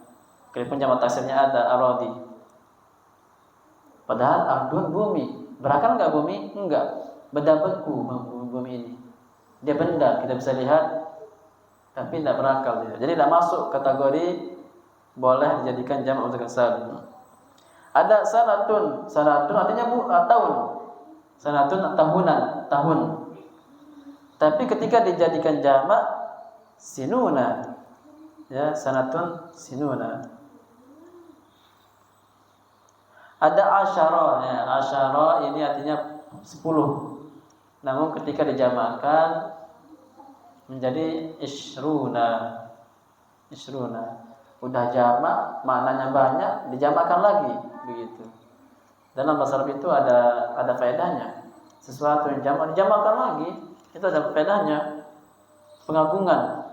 Kalaupun jamak taksirnya ada aradi. Padahal ardun bumi. Berakal enggak bumi? Enggak. Benda beku bumi ini. Dia benda, kita bisa lihat. Tapi tidak berakal dia. Jadi tidak masuk kategori boleh dijadikan jamak muzakkar salim. Ada sanatun. Sanatun artinya tahun. Sanatun tahunan, tahun. Tapi ketika dijadikan jamak sinuna. Ya, sanatun sinuna. Ada asyara, ya, asyara ini artinya 10. Namun ketika dijamakkan menjadi isruna. Isruna. Udah jamak, maknanya banyak, dijamakkan lagi, begitu. Dalam bahasa Arab itu ada faedahnya. Sesuatu yang jamak dijamakkan lagi, itu ada faedahnya. Pengagungan.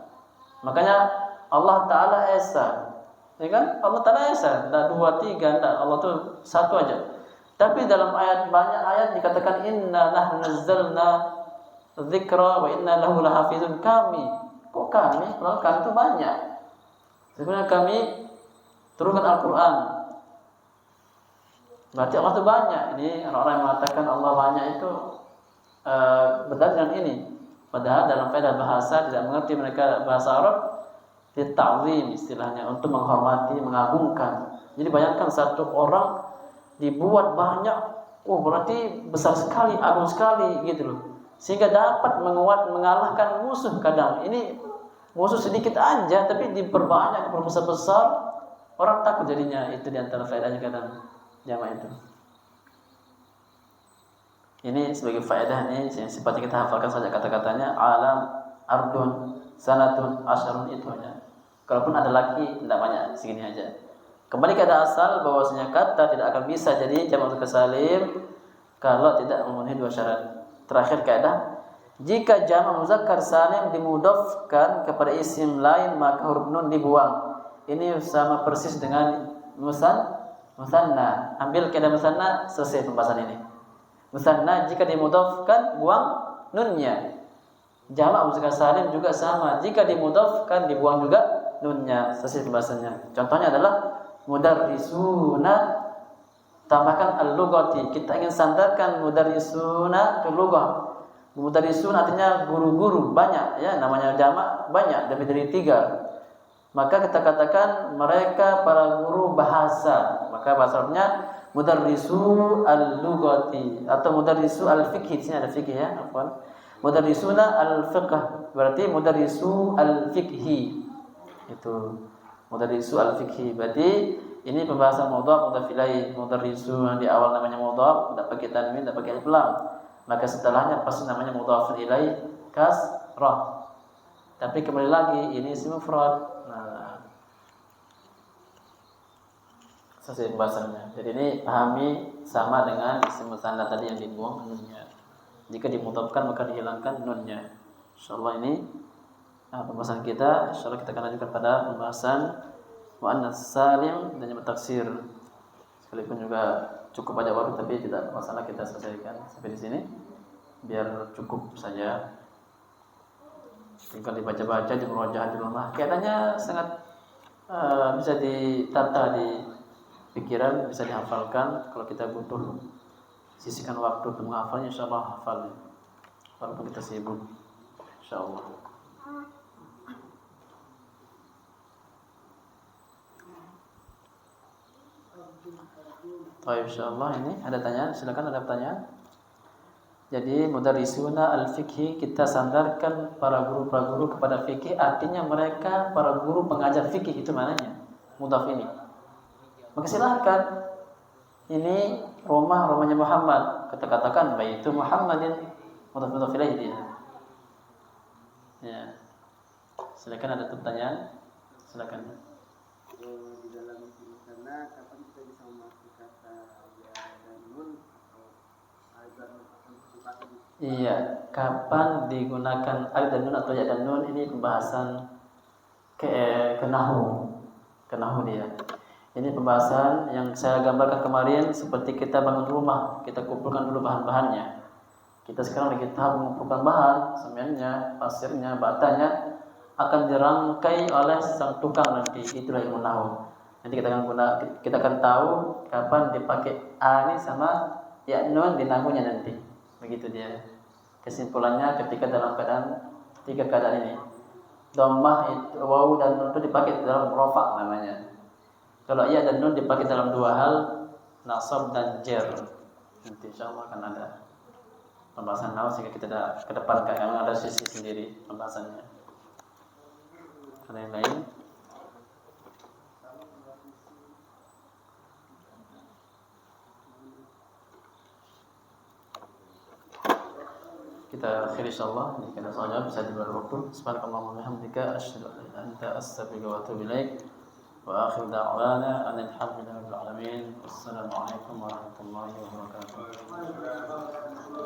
Makanya Allah Ta'ala Esa. Ya kan? Allah Ta'ala Esa. Tidak 2, 3, tidak. Allah itu satu aja. Tapi dalam banyak ayat dikatakan inna nahnu nazzalna dzikra wa inna lahu lahafizun. Kami. Kok kami? Kalau kami itu banyak. Sebenarnya kami turunkan Al-Quran. Berarti Allah itu banyak. Ini orang-orang yang mengatakan Allah banyak itu berdalil dengan ini. Padahal dalam faedah bahasa tidak mengerti mereka bahasa Arab. Ta'zim istilahnya, untuk menghormati, mengagungkan. Jadi bayangkan satu orang dibuat banyak, berarti besar sekali, agung sekali gitu loh. Sehingga dapat mengalahkan musuh kadang. Ini musuh sedikit aja tapi diperbanyak, diperbesar-besar, orang takut jadinya. Itu diantara faedahnya kadang jamak itu. Ini sebagai faedah nih, sifatnya kita hafalkan saja kata-katanya. Alam, ardun, sanatun, asyarun, itu aja. Kalaupun ada lagi tidak banyak, segini aja. Kembali ke asal bahwasanya kata tidak akan bisa jadi jamak muzakkar salim kalau tidak memenuhi 2 syarat. Terakhir kaidah, jika jamak muzakkar salim dimudhafkan kepada isim lain maka huruf nun dibuang. Ini sama persis dengan musanna. Ambil kaidah musanna, selesai pembahasan ini. Musanna jika dimudhafkan buang nunnya. Jamak muzakkar salim juga sama, jika dimudhafkan dibuang juga nunnya. Selesai pembahasannya. Contohnya adalah mudarrisuna, tambahkan al-lughati. Kita ingin sandarkan mudarrisuna ke lughah. Mudarrisun artinya guru-guru, banyak ya, namanya jamak banyak, lebih dari 3. Maka kita katakan mereka para guru bahasa. Maka bahasa Arabnya mudarrisu al-lughati atau mudarrisu al-fiqh. Di sini ada fikih ya, afwan. Mudarrisuna al-fiqh berarti mudarrisu al-fiqhi. Itu mudarrisu al-fiqhi. Berarti ini pembahasan mudhaf mudhaf ilaih. Mudarrisu yang di awal namanya mudhaf, tidak pakai tanwin, tidak pakai alif lam. Maka setelahnya pasti namanya mudhaf ilaih kasrah. Tapi kembali lagi ini isim mufrad. Nah, selesai pembahasannya. Jadi ini pahami sama dengan isim musanna tadi yang dibuang nunnya. Jika dimudhafkan maka dihilangkan nunnya. Insyaallah ini pembahasan kita. Insyaallah kita akan lanjutkan pada pembahasan muannas salim dan jamak taksir. Sekalipun juga cukup banyak waktu tapi tidak masalah, kita selesaikan sampai di sini biar cukup saja. Tinggal dibaca-baca, di murojaah di rumah. Kayaknya sangat bisa ditata di pikiran, bisa dihafalkan. Kalau kita butuh sisihkan waktu untuk menghafalnya, insyaallah hafal. Walaupun kita sibuk, insyaallah. Baik, insyaallah ini ada tanya, silakan ada pertanyaan. Jadi mudarrisuna al-fiqhi, kita sandarkan para guru kepada fikih, artinya mereka para guru pengajar fikih, itu maknanya mudhaf ini. Maka silahkan, ini rumahnya Muhammad, kita katakan baitu Muhammadin, mudhaf ilaih dia. Ya. Silakan ada pertanyaan? Silakan. Di dalam sana kapan kita bisa memakai kata ya dan nun atau agar Iya, kapan digunakan alif dan nun atau ya dan nun, ini pembahasan ke nahu dia. Ini pembahasan yang saya gambarkan kemarin, seperti kita bangun rumah, kita kumpulkan dulu bahan-bahannya. Kita sekarang lagi tahap mengumpulkan bahan, semennya, pasirnya, batanya, akan dirangkai oleh sang tukang nanti. Itulah ilmu nahu. Nanti kita akan tahu kapan dipakai a ini sama ya nun di nahunya nanti. Begitu dia. Kesimpulannya ketika dalam tiga keadaan ini, dhammah itu wawu dan nun itu dipakai dalam rafa namanya. Kalau ya dan nun dipakai dalam dua hal, nasab dan jar. Nanti insyaallah akan ada pembahasan nahu sehingga kita kedepankan, karena ada sisi sendiri pembahasannya. Ada yang lain? Kita akhiri insyaallah, jika ada soal bisa di luar waktu. Subhanakallahumma wa bihamdika asyhadu an la ilaha illa anta astaghfiruka wa atubu ilaik. Wa akhiru da'wana anil hamdulillahi rabbil alamin. Wassalamu alaikum warahmatullahi wabarakatuh.